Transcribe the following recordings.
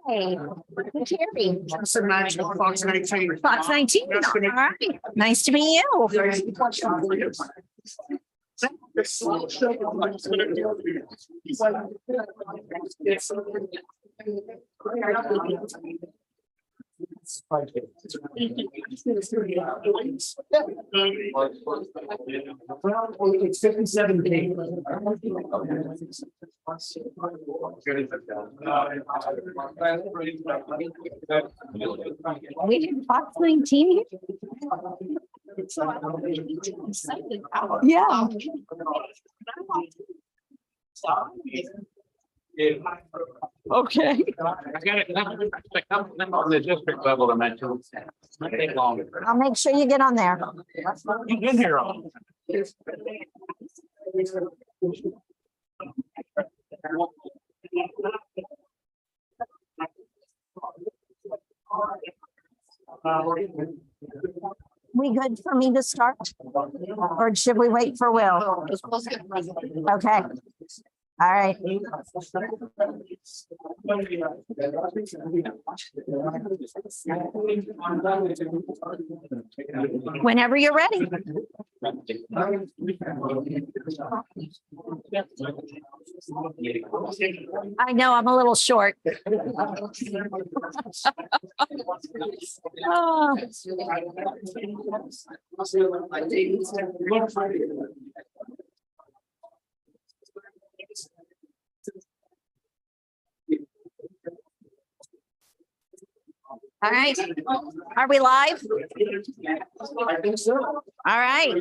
Hey, Terry. Fox 19. Fox 19. All right. Nice to meet you. It's 57 days. We did Fox 19. Yeah. Okay. I got it on the district level to mention. Might take longer. I'll make sure you get on there. You get here on. We good for me to start? Or should we wait for Will? Okay. All right. Whenever you're ready. I know I'm a little short. Oh. All right. Are we live? I think so. All right.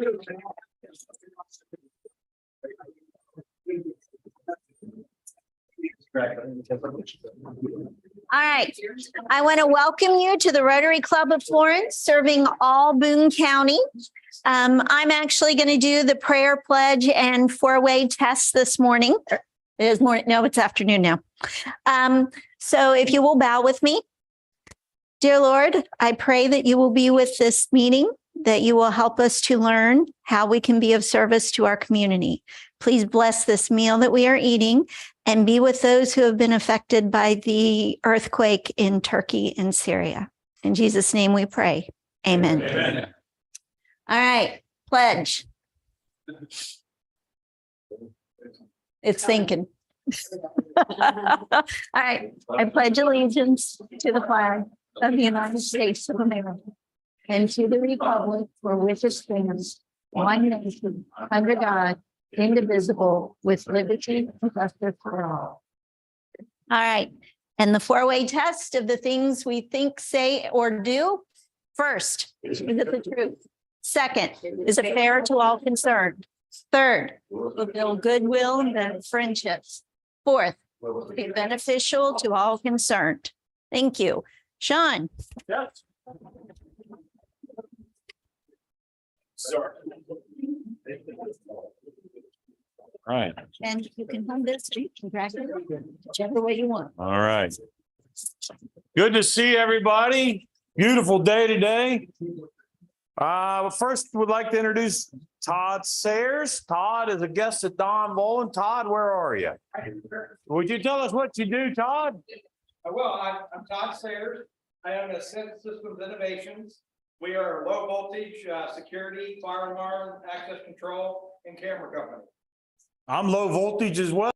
All right. I want to welcome you to the Rotary Club of Florence, serving all Boone County. I'm actually going to do the prayer pledge and four-way test this morning. It is morning. No, it's afternoon now. So if you will bow with me. Dear Lord, I pray that you will be with this meeting, that you will help us to learn how we can be of service to our community. Please bless this meal that we are eating and be with those who have been affected by the earthquake in Turkey and Syria. In Jesus' name we pray. Amen. Amen. All right, pledge. It's thinking. All right, I pledge allegiance to the flag of the United States of America and to the republic for which it stands, one nation, under God, indivisible, with liberty and justice for all. All right, and the four-way test of the things we think, say, or do. First, is it the truth? Second, is it fair to all concerned? Third, will build goodwill and friendships. Fourth, will be beneficial to all concerned. Thank you. Sean. Yes. Sorry. Right. And you can hold this, you can drag it, whichever way you want. All right. Good to see everybody. Beautiful day today. First, would like to introduce Todd Sayers. Todd is a guest at Don Volan. Todd, where are you? Would you tell us what you do, Todd? Well, I'm Todd Sayers. I own Ascent Systems Innovations. We are a low voltage security, fire alarm, access control, and camera company. I'm low voltage as well.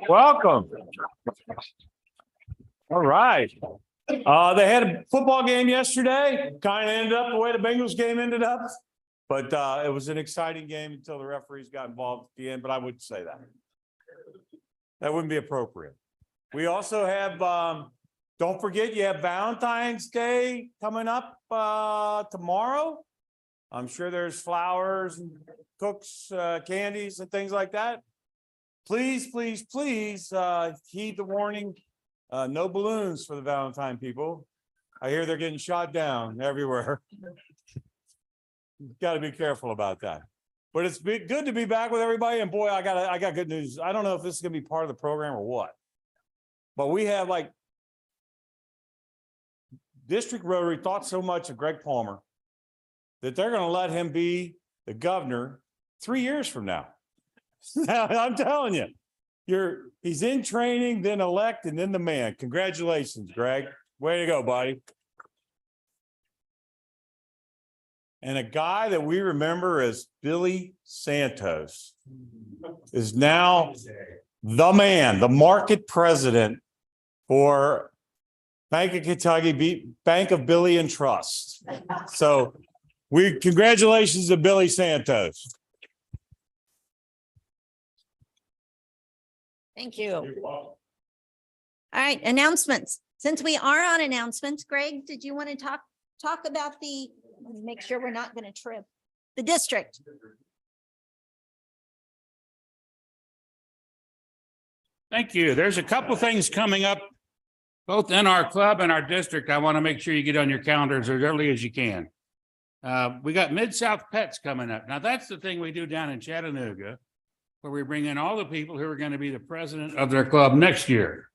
Welcome. All right. They had a football game yesterday. Kind of ended up the way the Bengals game ended up. But it was an exciting game until the referees got involved at the end. But I wouldn't say that. That wouldn't be appropriate. We also have, don't forget, you have Valentine's Day coming up tomorrow. I'm sure there's flowers and cooks, candies and things like that. Please, please, please, heed the warning. No balloons for the Valentine people. I hear they're getting shot down everywhere. Got to be careful about that. But it's good to be back with everybody. And boy, I got good news. I don't know if this is going to be part of the program or what, but we have like District Rotary thought so much of Greg Palmer that they're going to let him be the governor 3 years from now. I'm telling you, he's in training, then elect, and then the man. Congratulations, Greg. Way to go, buddy. And a guy that we remember as Billy Santos is now the man, the market president for Bank of Kentucky, Bank of Billy and Trust. So congratulations to Billy Santos. Thank you. All right, announcements. Since we are on announcements, Greg, did you want to talk about make sure we're not going to trip the district? Thank you. There's a couple things coming up, both in our club and our district. I want to make sure you get on your calendars as early as you can. We got Mid-South Pets coming up. Now, that's the thing we do down in Chattanooga, where we bring in all the people who are going to be the president of their club next year.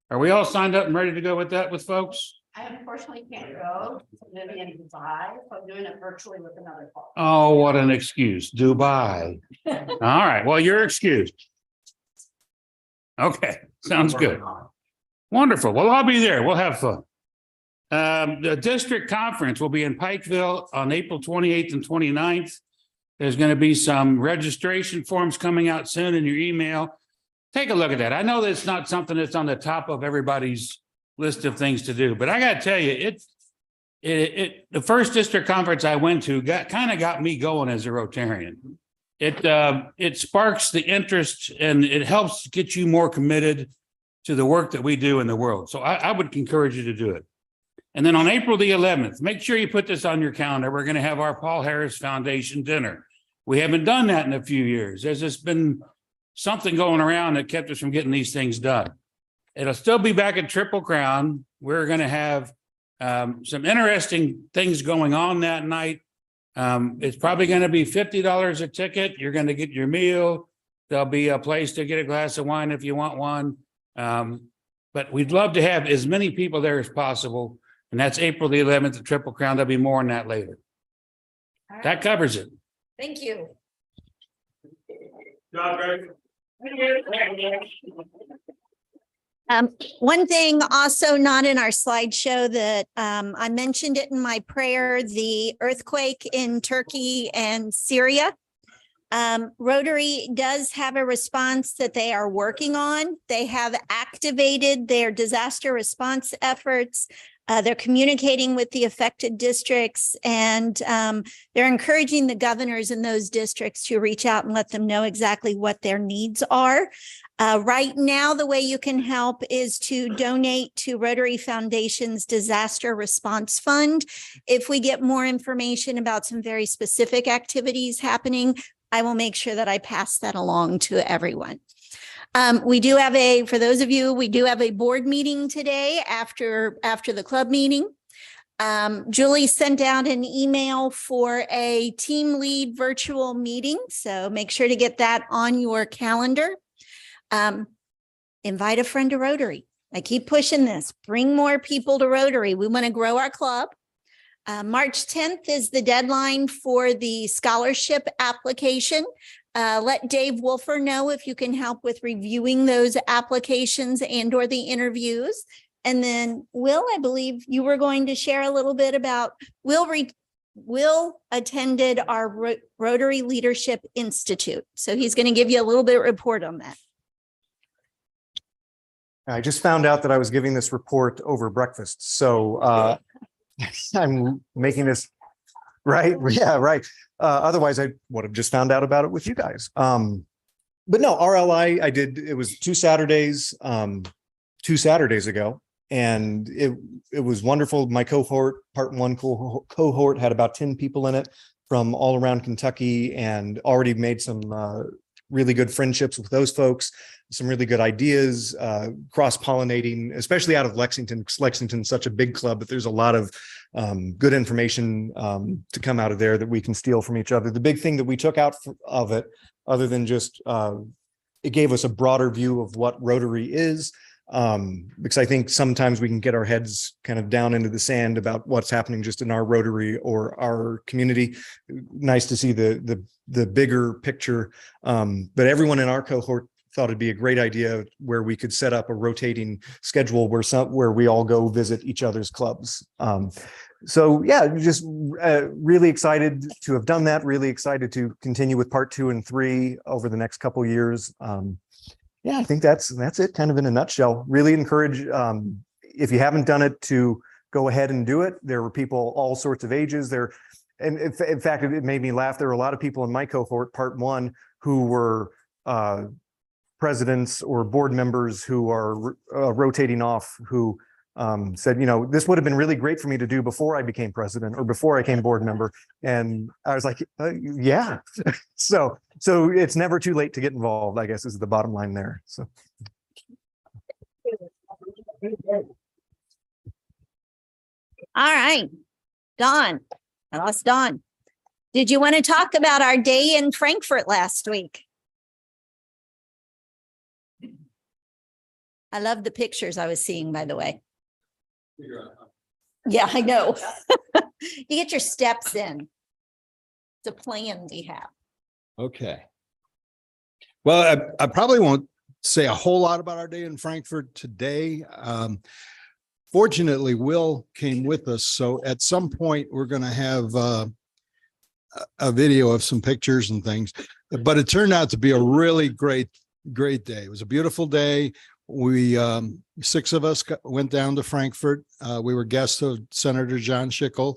Are we all signed up and ready to go with that with folks? I unfortunately can't go to Vivian Dubai, so I'm doing it virtually with another club. Oh, what an excuse. Dubai. All right. Well, you're excused. Okay. Sounds good. Wonderful. Well, I'll be there. We'll have fun. The district conference will be in Pikeville on April 28th and 29th. There's going to be some registration forms coming out soon in your email. Take a look at that. I know that's not something that's on the top of everybody's list of things to do, but I got to tell you, the first district conference I went to got me going as a Rotarian. It sparks the interest and it helps get you more committed to the work that we do in the world. So I would encourage you to do it. And then on April the 11th, make sure you put this on your calendar. We're going to have our Paul Harris Foundation dinner. We haven't done that in a few years. There's just been something going around that kept us from getting these things done. It'll still be back at Triple Crown. We're going to have some interesting things going on that night. It's probably going to be $50 a ticket. You're going to get your meal. There'll be a place to get a glass of wine if you want one. But we'd love to have as many people there as possible. And that's April the 11th at Triple Crown. There'll be more on that later. All right. That covers it. Thank you. John, Greg. One thing also not in our slideshow that I mentioned it in my prayer, the earthquake in Turkey and Syria. Rotary does have a response that they are working on. They have activated their disaster response efforts. They're communicating with the affected districts, and they're encouraging the governors in those districts to reach out and let them know exactly what their needs are. Right now, the way you can help is to donate to Rotary Foundation's Disaster Response Fund. If we get more information about some very specific activities happening, I will make sure that I pass that along to everyone. We do have for those of you, we do have a board meeting today after the club meeting. Julie sent out an email for a team lead virtual meeting, so make sure to get that on your calendar. Invite a friend to Rotary. I keep pushing this. Bring more people to Rotary. We want to grow our club. March 10th is the deadline for the scholarship application. Let Dave Wolfer know if you can help with reviewing those applications and or the interviews. And then Will, I believe you were going to share a little bit about Will attended our Rotary Leadership Institute. So he's going to give you a little bit of report on that. I just found out that I was giving this report over breakfast. So I'm making this right. Yeah, right. Otherwise, I would have just found out about it with you guys. But no, RLI, I did. It was 2 Saturdays, 2 Saturdays ago. And it was wonderful. My cohort, part one cohort had about 10 people in it. from all around Kentucky and already made some really good friendships with those folks, some really good ideas, cross-pollinating, especially out of Lexington, because Lexington's such a big club, but there's a lot of good information to come out of there that we can steal from each other. The big thing that we took out of it, other than just it gave us a broader view of what Rotary is, because I think sometimes we can get our heads kind of down into the sand about what's happening just in our Rotary or our community. Nice to see the bigger picture. But everyone in our cohort thought it'd be a great idea where we could set up a rotating schedule where we all go visit each other's clubs. So yeah, just really excited to have done that. Really excited to continue with part 2 and 3 over the next couple of years. Yeah, I think that's it kind of in a nutshell. Really encourage, if you haven't done it, to go ahead and do it. There were people all sorts of ages there. And in fact, it made me laugh. There were a lot of people in my cohort, part 1, who were presidents or board members who are rotating off, who said, this would have been really great for me to do before I became president or before I became board member. And I was like, yeah. So it's never too late to get involved, I guess, is the bottom line there. So. All right, Dawn. I lost Dawn. Did you want to talk about our day in Frankfurt last week? I love the pictures I was seeing, by the way. Yeah, I know. You get your steps in. It's a plan we have. Okay. Well, I probably won't say a whole lot about our day in Frankfurt today. Fortunately, Will came with us. So at some point, we're going to have a video of some pictures and things. But it turned out to be a really great day. It was a beautiful day. We 6 of us went down to Frankfurt. We were guests of Senator John Schickel,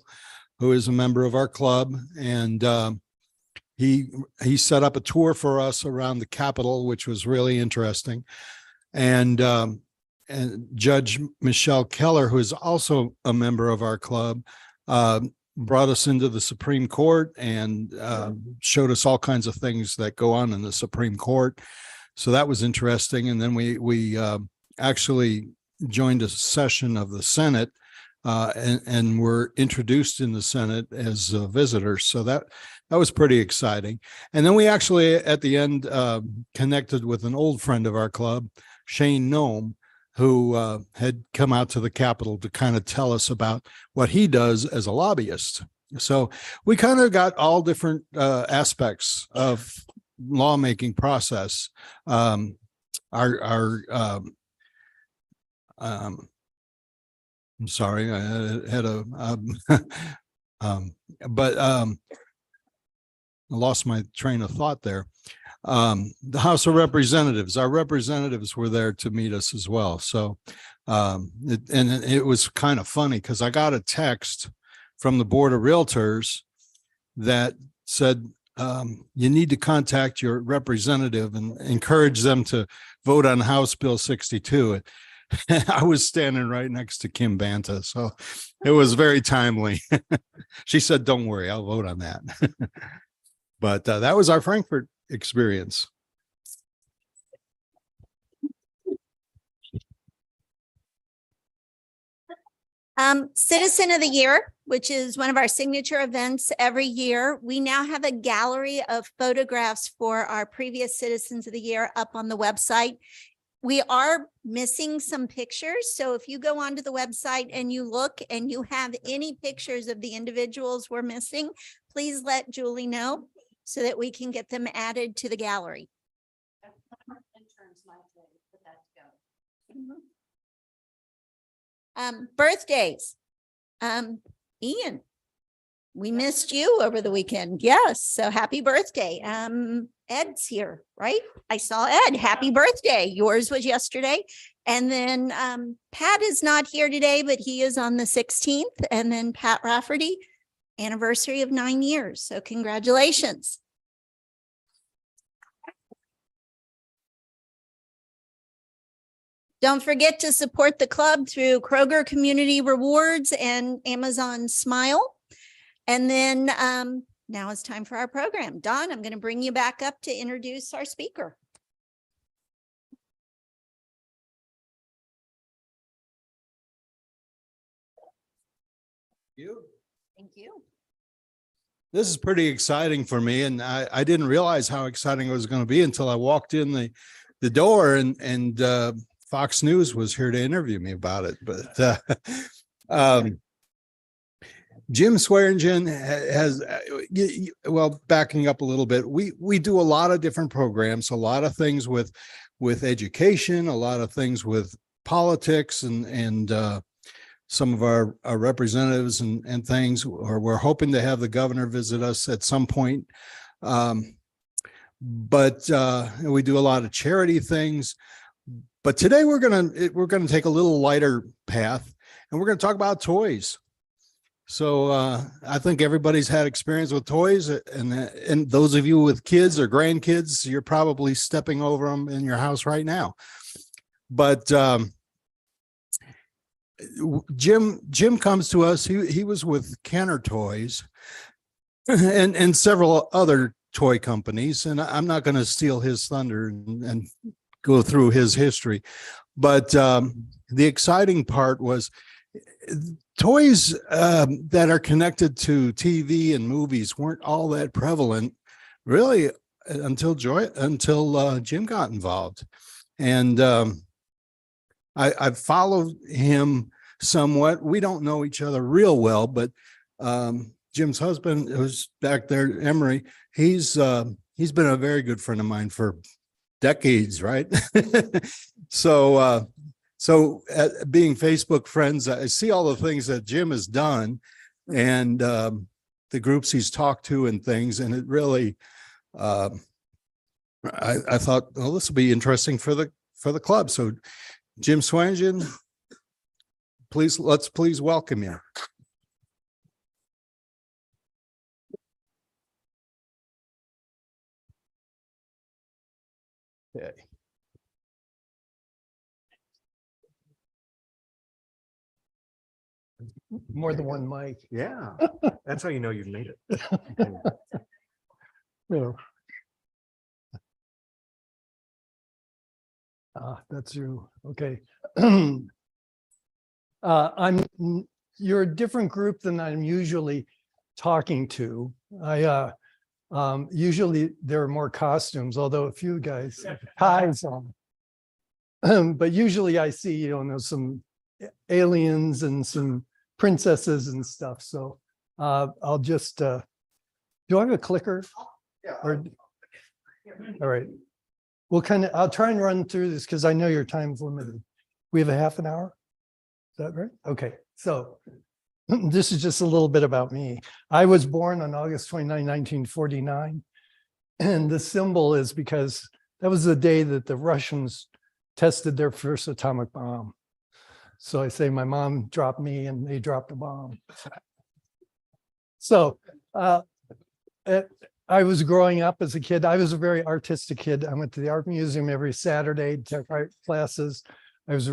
who is a member of our club, and he set up a tour for us around the Capitol, which was really interesting. And Judge Michelle Keller, who is also a member of our club, brought us into the Supreme Court and showed us all kinds of things that go on in the Supreme Court. So that was interesting. And then we actually joined a session of the Senate and were introduced in the Senate as visitors. So that was pretty exciting. And then we actually, at the end, connected with an old friend of our club, Shane Noem, who had come out to the Capitol to kind of tell us about what he does as a lobbyist. So we kind of got all different aspects of lawmaking process. I'm sorry, I had I lost my train of thought there. The House of Representatives, our representatives were there to meet us as well. So it was kind of funny because I got a text from the Board of Realtors that said, you need to contact your representative and encourage them to vote on House Bill 62. I was standing right next to Kim Banta, so it was very timely. She said, don't worry, I'll vote on that. But that was our Frankfurt experience. Citizen of the Year, which is one of our signature events every year. We now have a gallery of photographs for our previous Citizens of the Year up on the website. We are missing some pictures. So if you go onto the website and you look and you have any pictures of the individuals we're missing, please let Julie know so that we can get them added to the gallery. Birthdays. Ian, we missed you over the weekend. Yes. So happy birthday. Ed's here, right? I saw Ed. Happy birthday. Yours was yesterday. And then Pat is not here today, but he is on the 16th. And then Pat Rafferty, anniversary of 9 years. So congratulations. Don't forget to support the club through Kroger Community Rewards and Amazon Smile. And then now it's time for our program. Don, I'm going to bring you back up to introduce our speaker. Thank you. This is pretty exciting for me, and I didn't realize how exciting it was going to be until I walked in the door and Fox News was here to interview me about it. But Jim Swearigen has, well, backing up a little bit, we do a lot of different programs, a lot of things with education, a lot of things with politics and some of our representatives and things, or we're hoping to have the governor visit us at some point. But we do a lot of charity things. But today we're gonna take a little lighter path, and we're gonna talk about toys. So I think everybody's had experience with toys, and those of you with kids or grandkids, you're probably stepping over them in your house right now. But Jim comes to us. He was with Kenner Toys and several other toy companies, and I'm not going to steal his thunder and go through his history. But the exciting part was toys that are connected to TV and movies weren't all that prevalent, really, until Jim got involved. And I've followed him somewhat. We don't know each other real well, but Jim's husband, who's back there, Emery, he's been a very good friend of mine for decades, right? So being Facebook friends, I see all the things that Jim has done and the groups he's talked to and things, and it really, I thought, well, this will be interesting for the club. So Jim Swearigen, let's please welcome you. Okay. More than one mic. Yeah, that's how you know you've made it. Yeah. That's you. Okay. You're a different group than I'm usually talking to. Usually there are more costumes, although a few guys have ties on. But usually I see, some aliens and some princesses and stuff. So I'll just, do I have a clicker? Yeah. Or, all right. I'll try and run through this because I know your time's limited. We have a half an hour. Is that right? Okay. So this is just a little bit about me. I was born on August 29, 1949. And the symbol is because that was the day that the Russians tested their first atomic bomb. So I say my mom dropped me and they dropped a bomb. So I was growing up as a kid. I was a very artistic kid. I went to the art museum every Saturday, took art classes. I was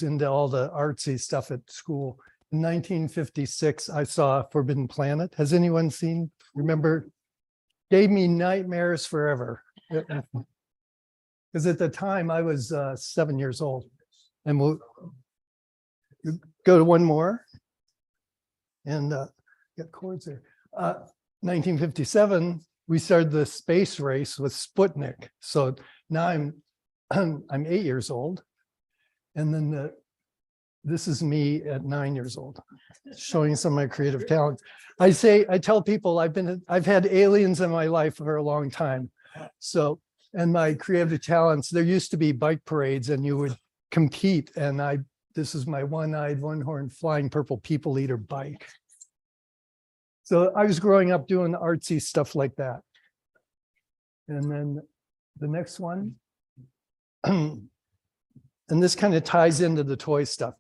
into all the artsy stuff at school. In 1956, I saw Forbidden Planet. Has anyone remember? Gave me nightmares forever. Because at the time I was 7 years old. And we'll go to one more. And get chords there. 1957, we started the space race with Sputnik. So now I'm 8 years old. And then this is me at 9 years old, showing some of my creative talents. I tell people I've had aliens in my life for a long time. So, and my creative talents, there used to be bike parades and you would compete. And this is my one-eyed, one-horned flying purple people eater bike. So I was growing up doing artsy stuff like that. And then the next one, and this kind of ties into the toy stuff.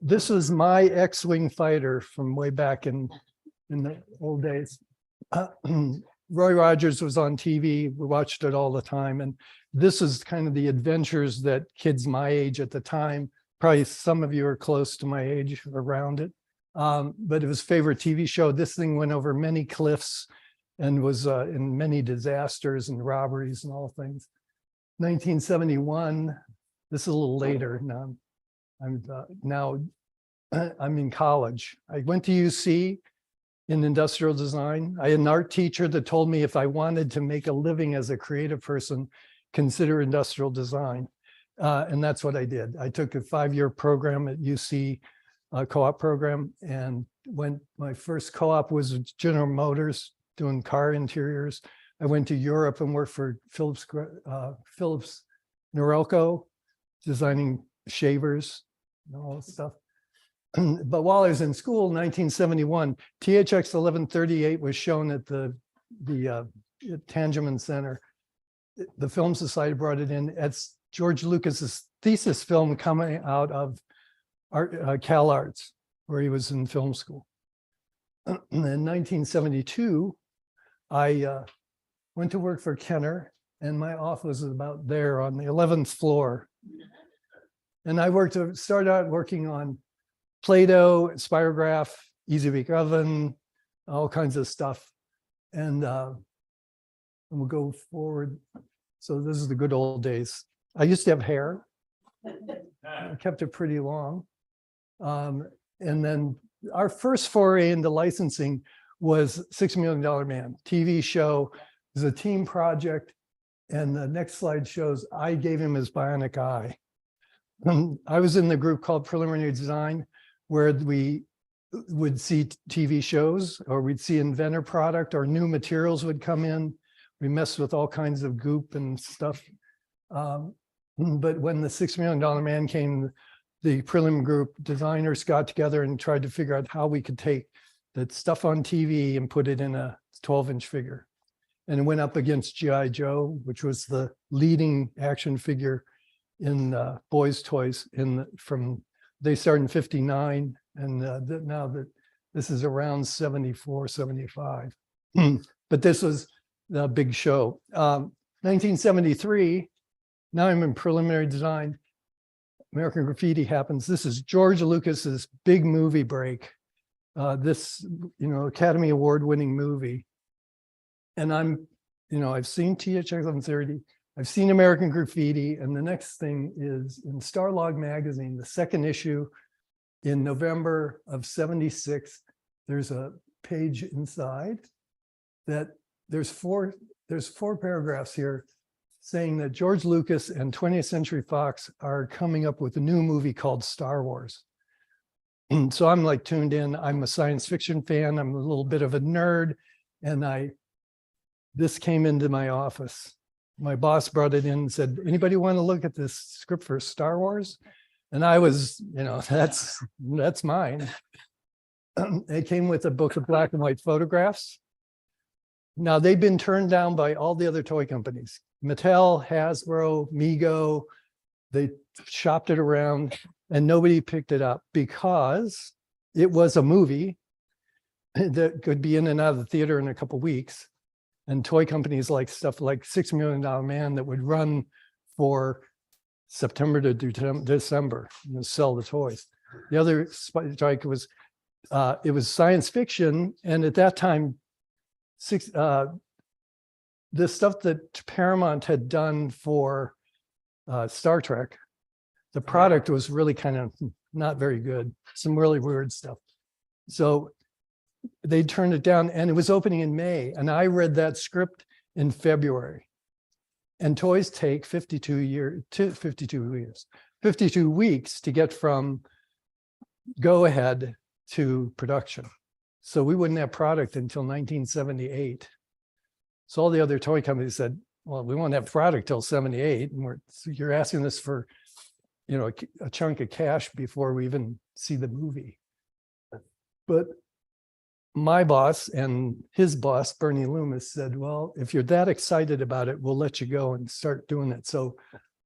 This was my X-Wing fighter from way back in the old days. Roy Rogers was on TV. We watched it all the time. And this is kind of the adventures that kids my age at the time, probably some of you are close to my age around it. But it was favorite TV show. This thing went over many cliffs and was in many disasters and robberies and all things. 1971, this is a little later now. I'm in college. I went to UC in industrial design. I had an art teacher that told me if I wanted to make a living as a creative person, consider industrial design. And that's what I did. I took a 5-year program at UC, co-op program, and my first co-op was with General Motors doing car interiors. I went to Europe and worked for Philips Norelco, designing shavers and all that stuff. But while I was in school, 1971, THX 1138 was shown at the Tangeman Center. The Film Society brought it in. It's George Lucas's thesis film coming out of Cal Arts, where he was in film school. In 1972, I went to work for Kenner, and my office was about there on the 11th floor. And I started out working on Play-Doh, Spirograph, Easy Bake Oven, all kinds of stuff. And we'll go forward. So this is the good old days. I used to have hair. I kept it pretty long. And then our first foray into licensing was $6 Million Man TV show. It was a team project. And the next slide shows I gave him his bionic eye. I was in the group called Preliminary Design, where we would see TV shows, or we'd see inventor product, or new materials would come in. We messed with all kinds of goop and stuff. But when the $6 Million Man came, the prelim group designers got together and tried to figure out how we could take that stuff on TV and put it in a 12-inch figure. And it went up against G.I. Joe, which was the leading action figure in boys' toys they started in 59, and now that this is around 74, 75. But this was the big show. 1973, now I'm in preliminary design. American Graffiti happens. This is George Lucas's big movie break. This, Academy Award winning movie. And I've seen THX 1130. I've seen American Graffiti, and the next thing is in Starlog magazine, the second issue in November of 76. There's a page inside that there's four paragraphs here saying that George Lucas and 20th Century Fox are coming up with a new movie called Star Wars. And so I'm like tuned in. I'm a science fiction fan. I'm a little bit of a nerd, and this came into my office. My boss brought it in and said, anybody want to look at this script for Star Wars? And I was, that's mine. It came with a book of black and white photographs. Now they've been turned down by all the other toy companies. Mattel, Hasbro, Mego, they shopped it around and nobody picked it up because it was a movie that could be in and out of the theater in a couple of weeks. And toy companies like stuff like $6 Million Man that would run for September to December and sell the toys. The other strike was, it was science fiction. And at that time, the stuff that Paramount had done for Star Trek, the product was really kind of not very good, some really weird stuff. So they turned it down, and it was opening in May. And I read that script in February. And toys take 52 weeks to get from go ahead to production. So we wouldn't have product until 1978. So all the other toy companies said, well, we won't have product till 78. And you're asking us for, a chunk of cash before we even see the movie. But my boss and his boss, Bernie Loomis, said, well, if you're that excited about it, we'll let you go and start doing it. So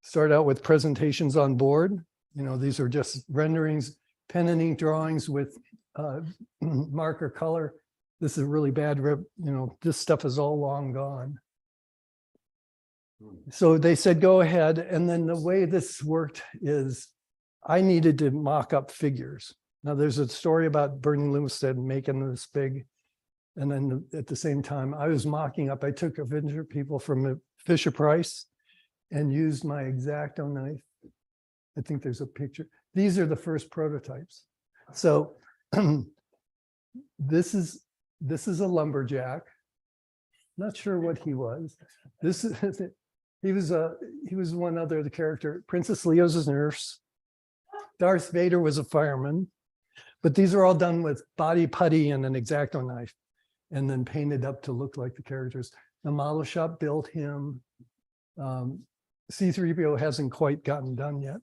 start out with presentations on board. These are just renderings, pen and ink drawings with marker color. This is really bad. This stuff is all long gone. So they said, go ahead. And then the way this worked is I needed to mock up figures. Now there's a story about Bernie Loomis making this big And then at the same time, I was mocking up, I took Avenger people from Fisher Price and used my X-Acto knife. I think there's a picture. These are the first prototypes. So this is a lumberjack. Not sure what he was. This is he was one other the character. Princess Leo's a nurse. Darth Vader was a fireman. But these are all done with body putty and an X-Acto knife, and then painted up to look like the characters. The model shop built him. C-3PO hasn't quite gotten done yet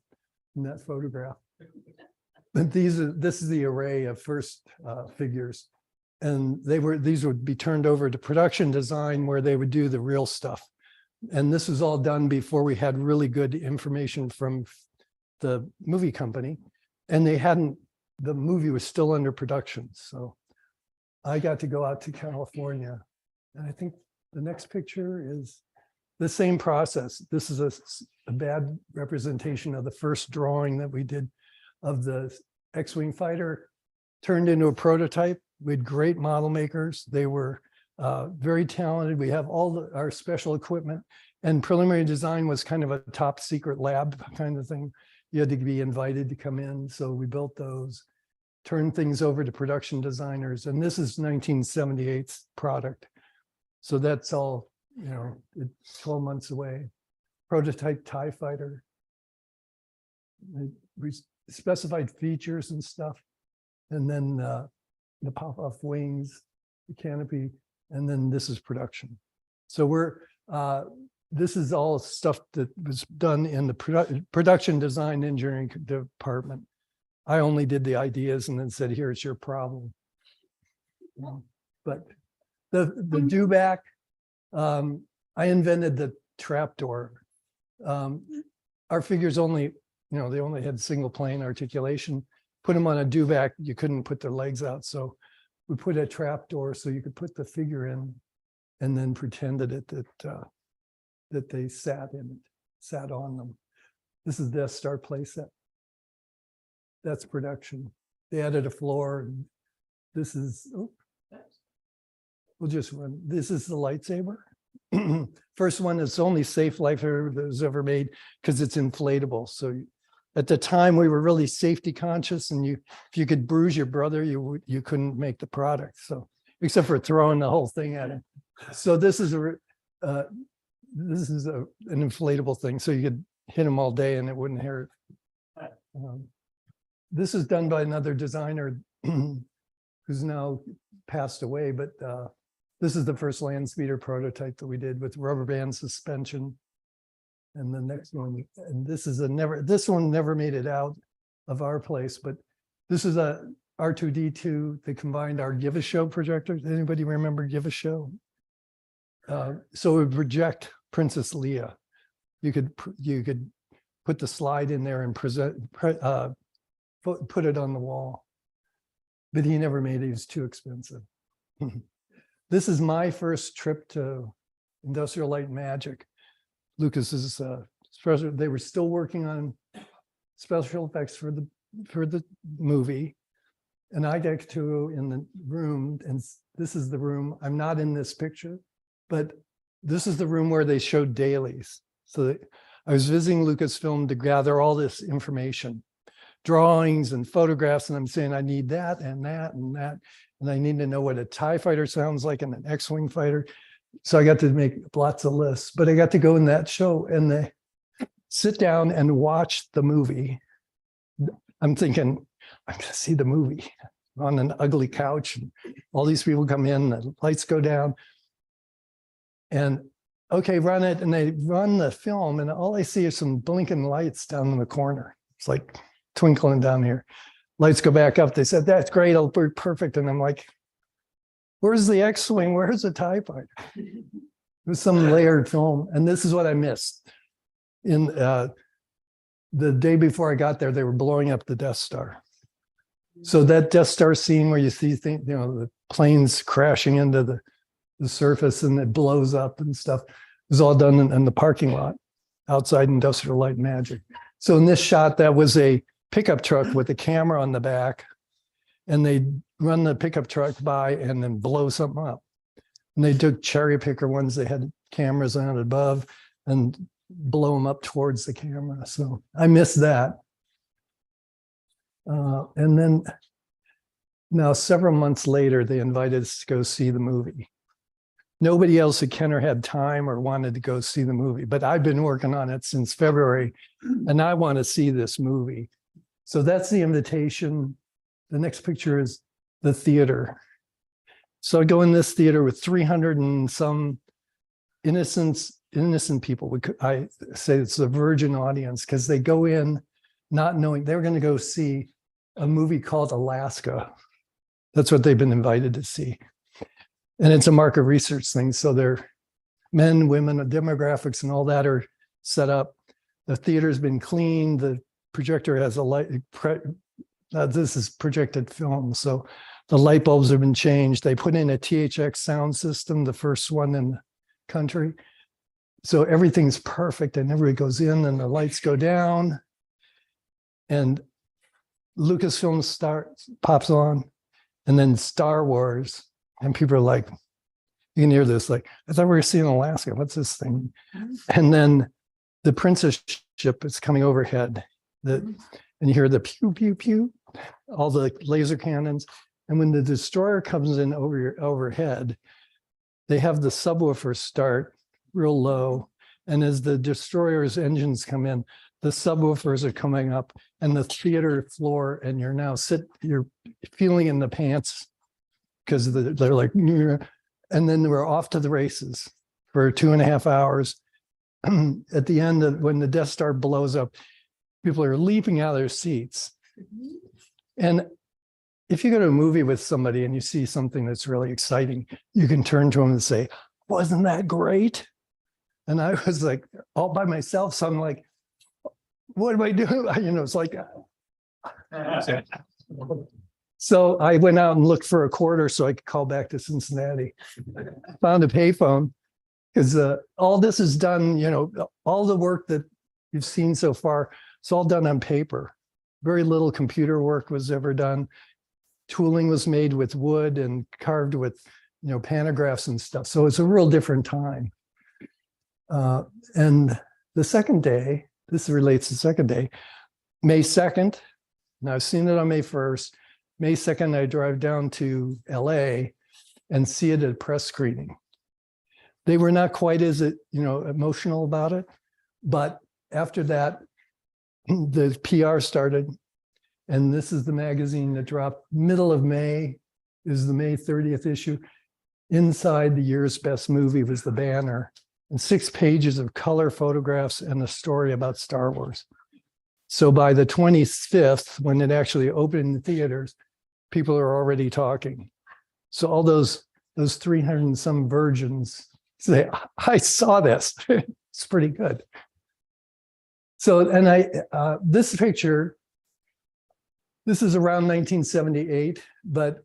in that photograph. But this is the array of first figures. And these would be turned over to production design where they would do the real stuff. And this was all done before we had really good information from the movie company. And the movie was still under production. So I got to go out to California. And I think the next picture is the same process. This is a bad representation of the first drawing that we did of the X-Wing fighter turned into a prototype. We had great model makers. They were very talented. We have all our special equipment, and preliminary design was kind of a top secret lab kind of thing. You had to be invited to come in. So we built those, turned things over to production designers. And this is 1978's product. So that's all, 12 months away. Prototype TIE fighter. We specified features and stuff. And then the pop-off wings, the canopy, and then this is production. So this is all stuff that was done in the production design engineering department. I only did the ideas and then said, here, it's your problem. But the dewback, I invented the trapdoor. Our figures only, they only had single plane articulation. Put them on a dewback, you couldn't put their legs out. So we put a trapdoor so you could put the figure in and then pretended that they sat on them. This is Death Star playset. That's production. They added a floor. And this is, we'll just run. This is the lightsaber. First one is only safe lightsaber that was ever made because it's inflatable. So at the time we were really safety conscious, and if you could bruise your brother, you couldn't make the product. So except for throwing the whole thing at him. So this is an inflatable thing. So you could hit him all day and it wouldn't hurt. This is done by another designer who's now passed away, but this is the first land speeder prototype that we did with rubber band suspension. And the next one, and this one never made it out of our place, but this is a R2D2. They combined our Give a Show projector. Anybody remember Give a Show? So it would project Princess Leia. You could put the slide in there and put it on the wall, but he never made it. He was too expensive. This is my first trip to Industrial Light and Magic. Lucas's special. They were still working on special effects for the movie, and I got to in the room, and this is the room. I'm not in this picture, but this is the room where they showed dailies. So I was visiting Lucasfilm to gather all this information, drawings and photographs, and I'm saying I need that and that and that, and I need to know what a TIE fighter sounds like and an X-Wing fighter. So I got to make lots of lists, but I got to go in that show and they sit down and watch the movie. I'm thinking, I'm going to see the movie on an ugly couch. And all these people come in, the lights go down. And okay, run it. And they run the film, and all I see is some blinking lights down in the corner. It's like twinkling down here. Lights go back up. They said, that's great. It'll be perfect. And I'm like, where's the X-Wing? Where's the TIE fighter? It was some layered film. And this is what I missed. In the day before I got there, they were blowing up the Death Star. So that Death Star scene where you see things, the planes crashing into the surface and it blows up and stuff, was all done in the parking lot outside Industrial Light and Magic. So in this shot, that was a pickup truck with a camera on the back, and they run the pickup truck by and then blow something up. And they took cherry picker ones, they had cameras on above and blow them up towards the camera. So I missed that. And then now several months later, they invited us to go see the movie. Nobody else at Kenner had time or wanted to go see the movie, but I've been working on it since February and I want to see this movie. So that's the invitation. The next picture is the theater. So I go in this theater with 300 and some innocent people. I say it's a virgin audience because they go in not knowing they're going to go see a movie called Alaska. That's what they've been invited to see. And it's a market research thing. So they're men, women, demographics and all that are set up. The theater's been cleaned. The projector has a light. This is projected film. So the light bulbs have been changed. They put in a THX sound system, the first one in the country. So everything's perfect and everybody goes in and the lights go down and Lucasfilm pops on and then Star Wars. And people are like, you can hear this, like, I thought we were seeing Alaska. What's this thing? And then the Princess ship is coming overhead. And you hear the pew, pew, pew, all the laser cannons. And when the destroyer comes in over your overhead, they have the subwoofer start real low. And as the destroyer's engines come in, the subwoofers are coming up and the theater floor, and you're feeling in the pants because they're like, and then we're off to the races for 2.5 hours. At the end of when the Death Star blows up, people are leaping out of their seats. And if you go to a movie with somebody and you see something that's really exciting, you can turn to them and say, wasn't that great? And I was like all by myself. So I'm like, what am I doing? It's like, so I went out and looked for a quarter so I could call back to Cincinnati. Found a payphone because all this is done, all the work that you've seen so far, it's all done on paper. Very little computer work was ever done. Tooling was made with wood and carved with, pantographs and stuff. So it's a real different time. And the second day, this relates to the second day, May 2nd. Now I've seen it on May 1st. May 2nd, I drive down to LA and see it at press screening. They were not quite as, emotional about it. But after that, the PR started. And this is the magazine that dropped middle of May, is the May 30th issue. Inside the year's best movie was the banner and 6 pages of color photographs and a story about Star Wars. So by the 25th, when it actually opened in the theaters, people are already talking. So all those 300 and some virgins say, I saw this. It's pretty good. So, and this picture, this is around 1978, but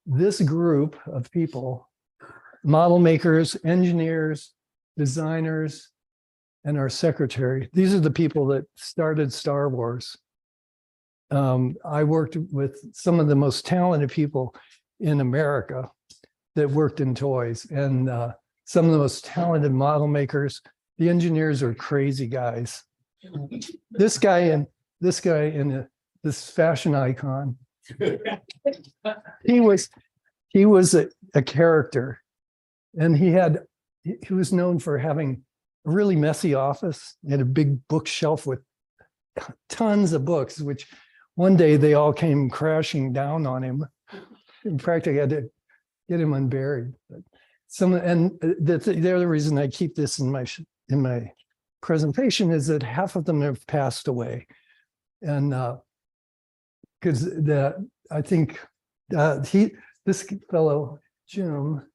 this group of people, model makers, engineers, designers, and our secretary, these are the people that started Star Wars. I worked with some of the most talented people in America that worked in toys, and some of the most talented model makers. The engineers are crazy guys. This guy and this fashion icon, he was a character, and he was known for having a really messy office. He had a big bookshelf with tons of books, which one day they all came crashing down on him. In fact, I had to get him unburied. But the other reason I keep this in my presentation is that half of them have passed away, and because I think this fellow Jim,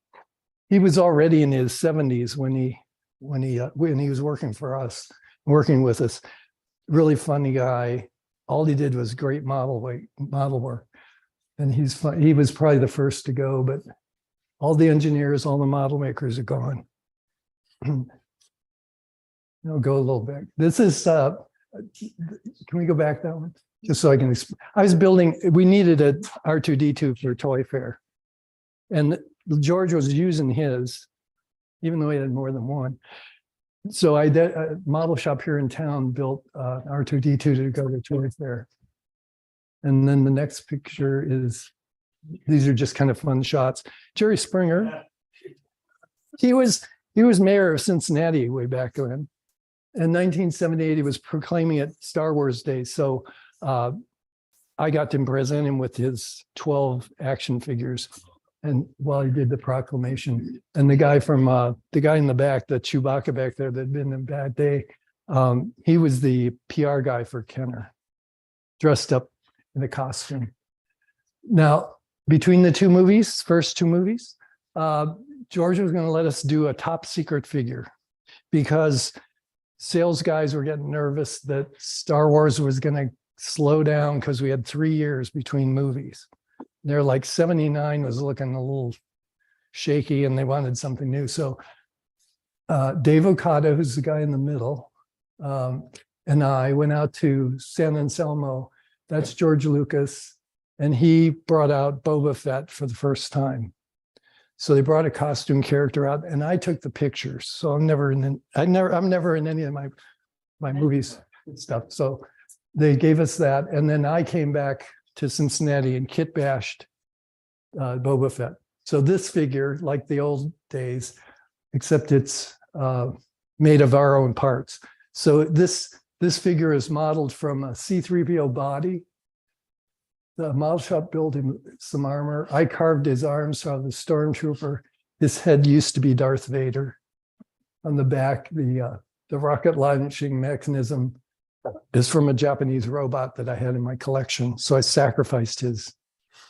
he was already in his 70s when he was working with us. Really funny guy. All he did was great model work, and he was probably the first to go. But all the engineers, all the model makers are gone. I'll go a little back. This is. Can we go back that one? just so I can, I was building, we needed a R2D2 for Toy Fair. And George was using his, even though he had more than one. So I did a model shop here in town built R2D2 to go to Toy Fair. And then the next picture is, these are just kind of fun shots. Jerry Springer, he was mayor of Cincinnati way back when. In 1978, he was proclaiming it Star Wars Day. So I got to present him with his 12 action figures. And while he did the proclamation, and the guy in the back, the Chewbacca back there that had been a bad day, he was the PR guy for Kenner, dressed up in a costume. Now, between the two movies, first two movies, George was going to let us do a top secret figure because sales guys were getting nervous that Star Wars was going to slow down because we had 3 years between movies. They're like 79 was looking a little shaky and they wanted something new. So Dave Okada, who's the guy in the middle, and I went out to San Anselmo. That's George Lucas. And he brought out Boba Fett for the first time. So they brought a costume character out and I took the pictures. So I'm never in any of my movies and stuff. So they gave us that. And then I came back to Cincinnati and kit bashed Boba Fett. So this figure, like the old days, except it's made of our own parts. So this figure is modeled from a C-3PO body. The model shop built him some armor. I carved his arms from the stormtrooper. His head used to be Darth Vader. On the back, the rocket launching mechanism is from a Japanese robot that I had in my collection. So I sacrificed his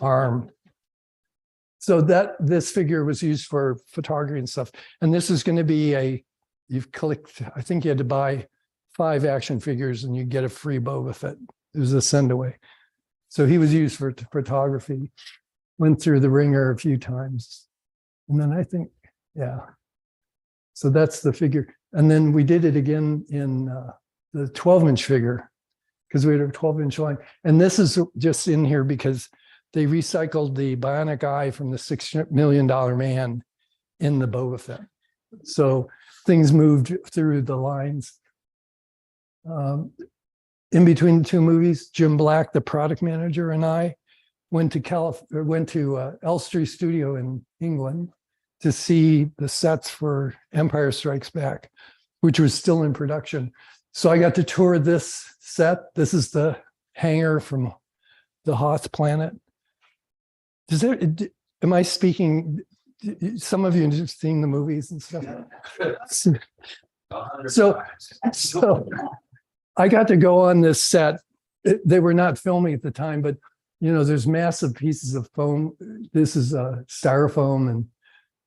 arm. So this figure was used for photography and stuff. And this is going to be you've clicked, I think you had to buy 5 action figures and you get a free Boba Fett. It was a send away. So he was used for photography, went through the ringer a few times. And then I think, yeah. So that's the figure. And then we did it again in the 12-inch figure because we had a 12-inch line. And this is just in here because they recycled the bionic eye from the $6 million man in the Boba Fett. So things moved through the lines. In between the two movies, Jim Black, the product manager, and I went to Elstree Studio in England to see the sets for Empire Strikes Back, which was still in production. So I got to tour this set. This is the hangar from the Hoth planet. Am I speaking? Some of you have seen the movies and stuff. So I got to go on this set. They were not filming at the time, but there's massive pieces of foam. This is styrofoam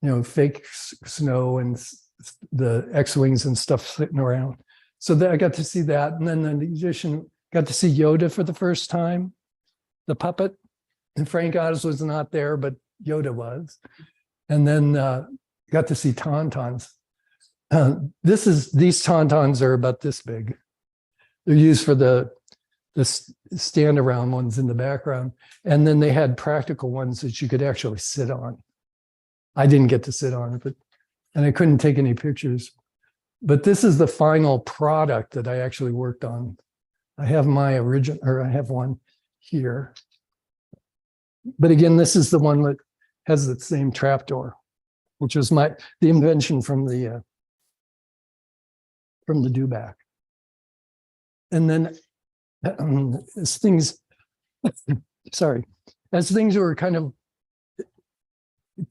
and fake snow and the X-wings and stuff sitting around. So I got to see that, and then the musician got to see Yoda for the first time, the puppet, and Frank Oz was not there, but Yoda was, and then got to see Tauntauns. These Tauntauns are about this big. They're used for the stand around ones in the background. And then they had practical ones that you could actually sit on. I didn't get to sit on it, and I couldn't take any pictures. But this is the final product that I actually worked on. I have my original, or I have one here. But again, this is the one that has the same trapdoor, which was the invention from the dewback. And then as things were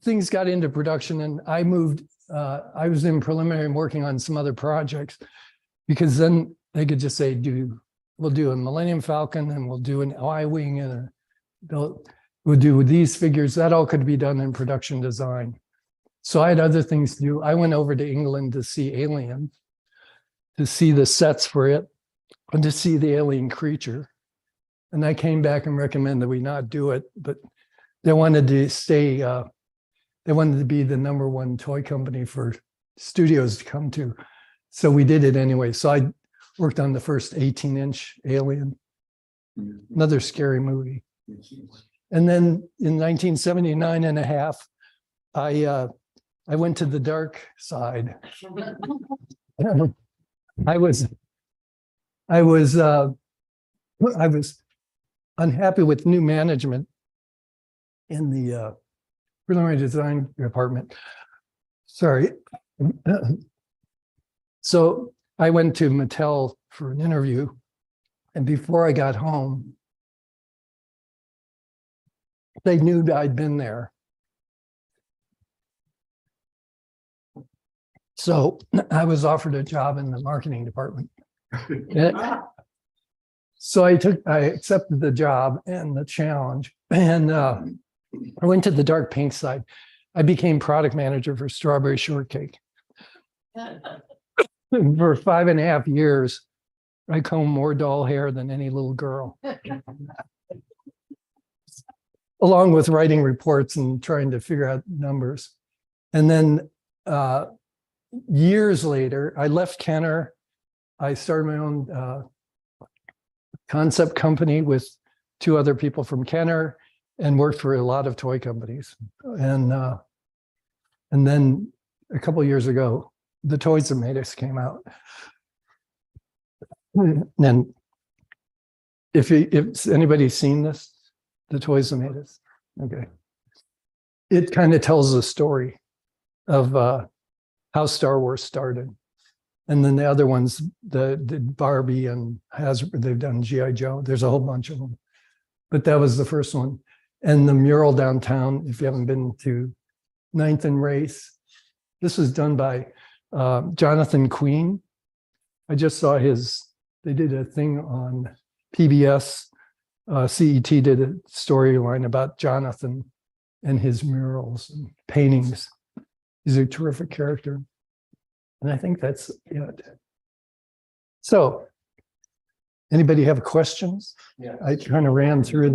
things got into production and I moved, I was in preliminary and working on some other projects because then they could just say, we'll do a Millennium Falcon and we'll do an Y-Wing and we'll do these figures. That all could be done in production design. So I had other things to do. I went over to England to see Alien, to see the sets for it, and to see the alien creature. And I came back and recommended we not do it, but they wanted to stay, they wanted to be the #1 toy company for studios to come to. So we did it anyway. So I worked on the first 18-inch Alien. Another scary movie. And then in 1979 and a half, I went to the dark side. I was unhappy with new management in the preliminary design department. Sorry. So I went to Mattel for an interview, and before I got home, they knew that I'd been there. So I was offered a job in the marketing department. So I accepted the job and the challenge, and I went to the dark pink side. I became product manager for strawberry shortcake. For 5.5 years, I combed more doll hair than any little girl. Along with writing reports and trying to figure out numbers. And then years later, I left Kenner. I started my own concept company with 2 other people from Kenner and worked for a lot of toy companies. And then a couple of years ago, the Toys That Made Us came out. And if anybody's seen this, The Toys That Made Us, okay. It kind of tells the story of how Star Wars started. And then the other ones, the Barbie and Hasbro, they've done G.I. Joe. There's a whole bunch of them. But that was the first one. And the mural downtown, if you haven't been to 9th and Race, this was done by Jonathan Queen. I just saw they did a thing on PBS. CET did a storyline about Jonathan and his murals and paintings. He's a terrific character. And I think that's it. So, anybody have questions? Yeah. I kind of ran through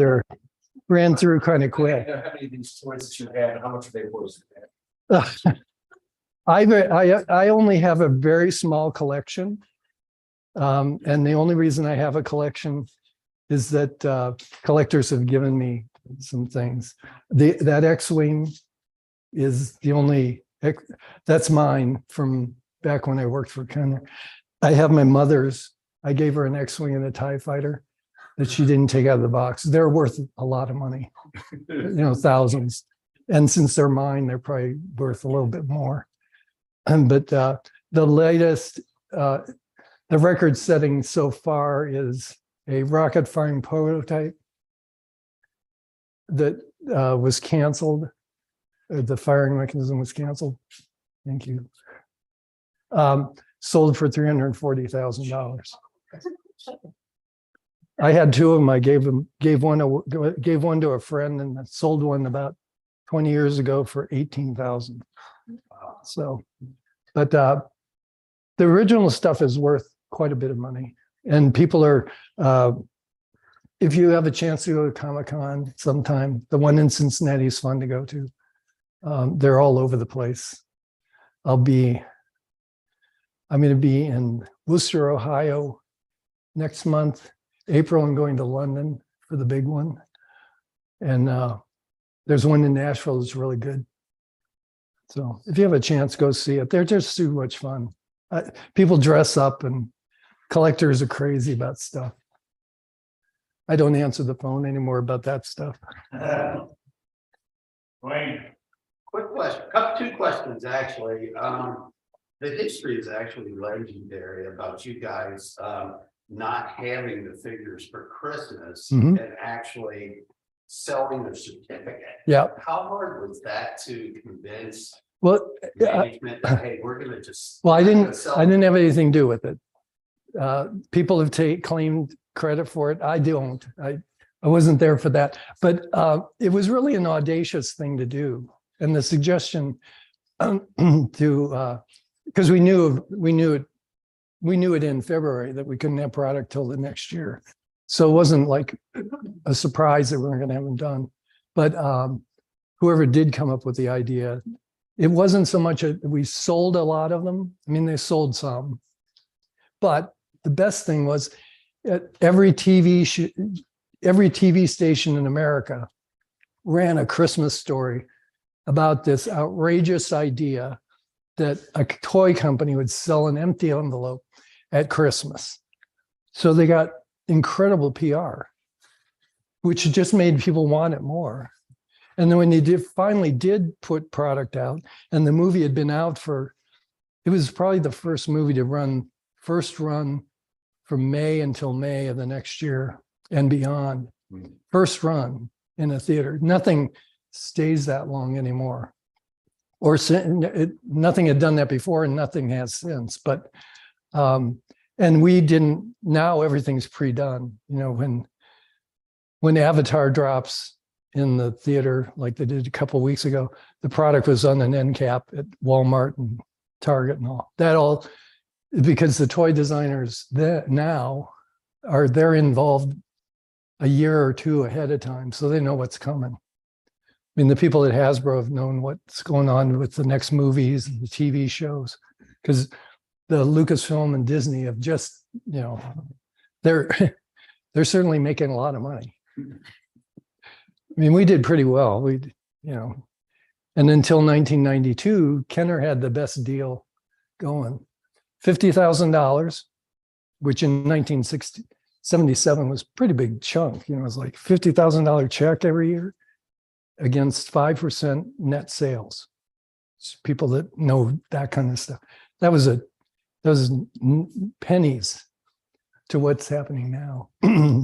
kind of quick. How many of these toys that you had, how much are they worth? I only have a very small collection. And the only reason I have a collection is that collectors have given me some things. That X-Wing is the only, that's mine from back when I worked for Kenner. I have my mother's. I gave her an X-Wing and a TIE fighter that she didn't take out of the box. They're worth a lot of money, thousands. And since they're mine, they're probably worth a little bit more. But the latest, the record setting so far is a rocket firing prototype that was canceled. The firing mechanism was canceled. Thank you. Sold for $340,000. I had 2 of them. I gave one to a friend and sold one about 20 years ago for $18,000. So, but the original stuff is worth quite a bit of money. And people are, if you have a chance to go to Comic-Con sometime, the one in Cincinnati is fun to go to. They're all over the place. I'm going to be in Worcester, Ohio next month. April, I'm going to London for the big one. And there's one in Nashville that's really good. So if you have a chance, go see it. They're just too much fun. People dress up and collectors are crazy about stuff. I don't answer the phone anymore about that stuff. Wayne. Quick question, 2 questions, actually. The history is actually legendary about you guys not having the figures for Christmas and actually selling the certificate. Yeah. How hard was that to convince Well, management that, hey, we're going to just. well, I didn't have anything to do with it. People have claimed credit for it. I don't. I wasn't there for that. But it was really an audacious thing to do. And the suggestion to because we knew it in February that we couldn't have product till the next year. So it wasn't like a surprise that we weren't going to have them done. But whoever did come up with the idea, it wasn't so much we sold a lot of them. I mean, they sold some. But the best thing was every TV station in America ran a Christmas story about this outrageous idea that a toy company would sell an empty envelope at Christmas. So they got incredible PR, which just made people want it more. And then when they finally did put product out, and the movie had been out it was probably the first movie to run from May until May of the next year and beyond. First run in a theater. Nothing stays that long anymore. Or nothing had done that before and nothing has since. But and we didn't, now everything's pre-done. You know, when Avatar drops in the theater, like they did a couple of weeks ago, the product was on an end cap at Walmart and Target and all. That all, because the toy designers that now they're involved a year or two ahead of time, so they know what's coming. I mean, the people at Hasbro have known what's going on with the next movies and the TV shows, because the Lucasfilm and Disney have just, you know, they're certainly making a lot of money. I mean, we did pretty well. You know, and until 1992, Kenner had the best deal going. $50,000, which in 1977 was a pretty big chunk. You know, it was like $50,000 check every year against 5% net sales. It's people that know that kind of stuff. That was pennies to what's happening now.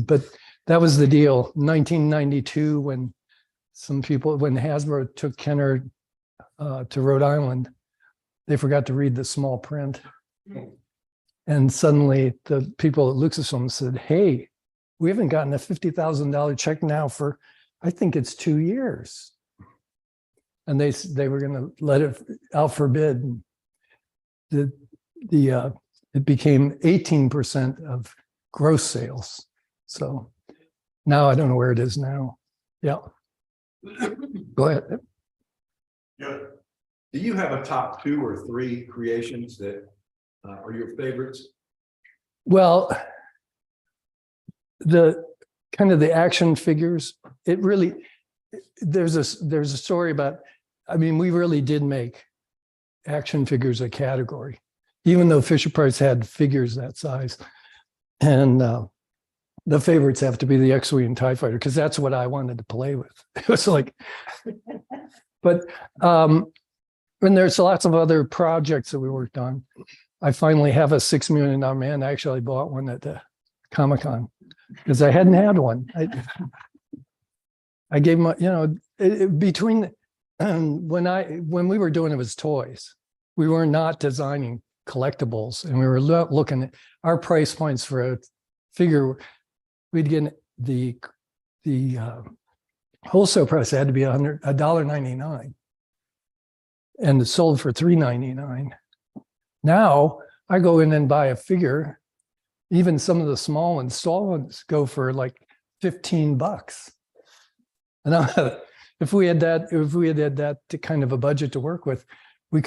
But that was the deal. 1992, when when Hasbro took Kenner to Rhode Island, they forgot to read the small print. And suddenly the people at Lucasfilm said, hey, we haven't gotten a $50,000 check now for, I think it's 2 years. And they were going to let it out for bid. It became 18% of gross sales. So now I don't know where it is now. Yeah. Go ahead. Yeah. Do you have a top 2 or 3 creations that are your favorites? Well, the kind of the action figures, it really, there's a story about, I mean, we really did make action figures a category, even though Fisher-Price had figures that size. And the favorites have to be the X-Wing and TIE Fighter, because that's what I wanted to play with. It was like, but when there's lots of other projects that we worked on, I finally have a $6 million man. I actually bought one at the Comic-Con because I hadn't had one. I gave him, you know, between when we were doing it was toys. We were not designing collectibles, and we were looking at our price points for a figure. We'd get the wholesale price had to be $1.99, and it sold for $3.99. Now I go in and buy a figure. Even some of the small ones go for like $15. And if we had that kind of a budget to work with, we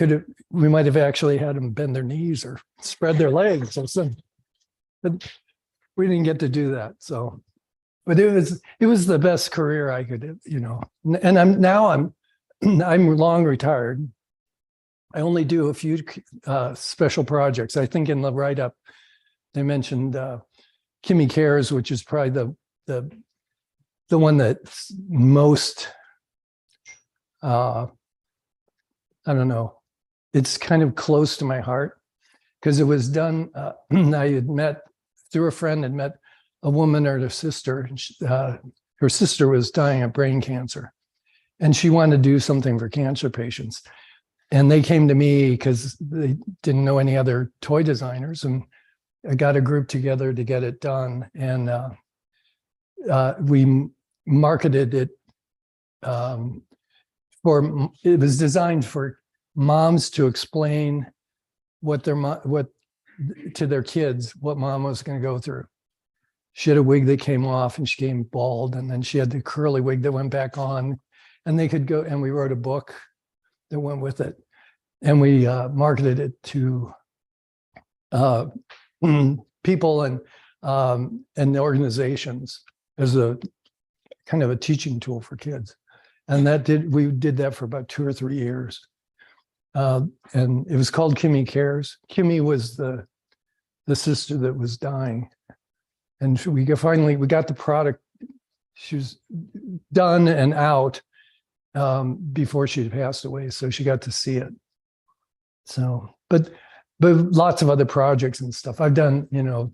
might have actually had them bend their knees or spread their legs or something. But we didn't get to do that. So, but it was the best career I could, you know. And I'm long retired. I only do a few special projects. I think in the write-up, they mentioned Kimmy Cares, which is probably the one that's most, I don't know, it's kind of close to my heart, because it was done, I had met, through a friend, had met a woman or her sister. And her sister was dying of brain cancer, and she wanted to do something for cancer patients. And they came to me because they didn't know any other toy designers, and I got a group together to get it done. And we marketed it it was designed for moms to explain to their kids what mom was going to go through. She had a wig that came off and she became bald, and then she had the curly wig that went back on, and they could go, and we wrote a book that went with it, and we marketed it to people. And and the organizations as a kind of a teaching tool for kids. And we did that for about 2 or 3 years. And it was called Kimmy Cares. Kimmy was the sister that was dying. And we got the product. She was done and out before she had passed away. So she got to see it. So, but lots of other projects and stuff. I've done, a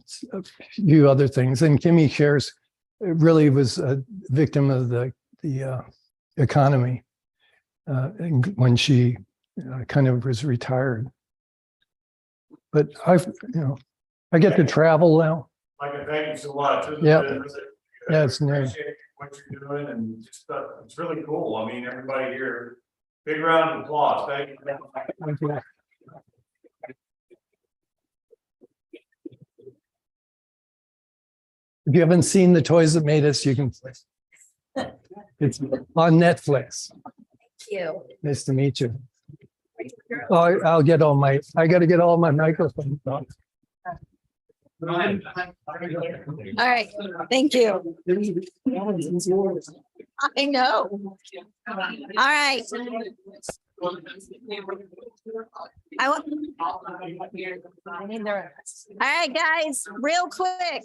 few other things. And Kimmy Cares really was a victim of the economy when she kind of was retired. But I get to travel now. Micah, thank you so much. Yeah. Yeah, it's nice. Appreciate what you're doing and just, it's really cool. I mean, everybody here, big round of applause. Thank you. Thank you. If you haven't seen The Toys That Made Us, you can. It's on Netflix. You. Nice to meet you. Oh, I got to get all my microphones on. All right, thank you. I know. All right. All right, guys, real quick.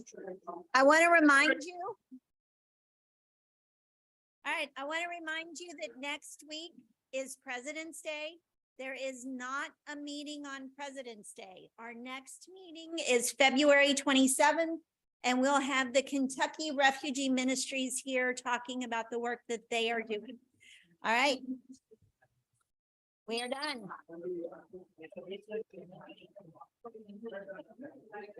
I want to remind you. All right, I want to remind you that next week is President's Day. There is not a meeting on President's Day. Our next meeting is February 27th, and we'll have the Kentucky Refugee Ministries here talking about the work that they are doing. All right. We are done.